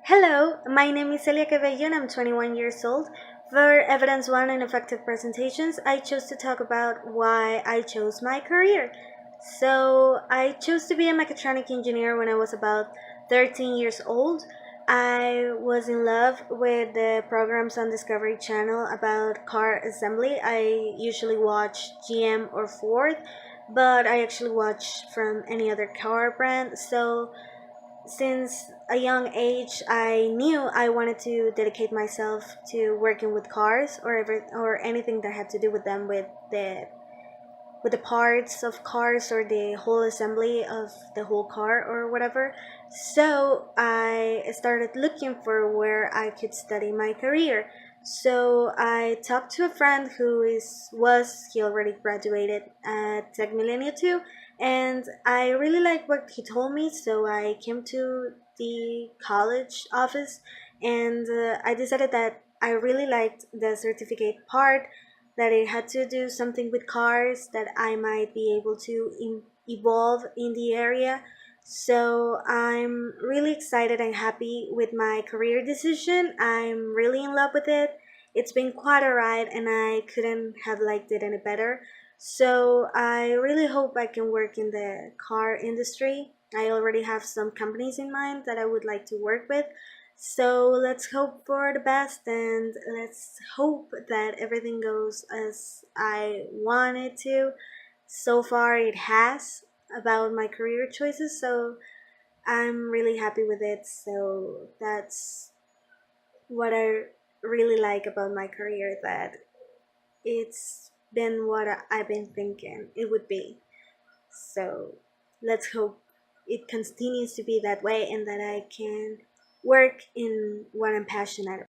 Hello, my name is Celia Cabello and I'm 21 years old. For Evidence One and Effective Presentations, I chose to talk about why I chose my career. I chose to be a mechatronic engineer when I was about 13 years old. I was in love with the programs on Discovery Channel about car assembly. I usually watch GM or Ford, but I actually watch from any other car brand. Since a young age, I knew I wanted to dedicate myself to working with cars or anything that had to do with them with the parts of cars or the whole assembly of the whole car or whatever. So I started looking for where I could study my career. So I talked to a friend who he already graduated at Tech Millennia 2, and I really liked what he told me. So I came to the college office, and I decided that I really liked the certificate part, that it had to do something with cars, that I might be able to evolve in the area. So I'm really excited and happy with my career decision. I'm really in love with it. It's been quite a ride, and I couldn't have liked it any better. So I really hope I can work in the car industry. I already have some companies in mind that I would like to work with. So let's hope for the best, and let's hope that everything goes as I want it to. So far, it has about my career choices, so I'm really happy with it. So that's what I really like about my career, that it's been what I've been thinking it would be. So let's hope it continues to be that way and that I can work in what I'm passionate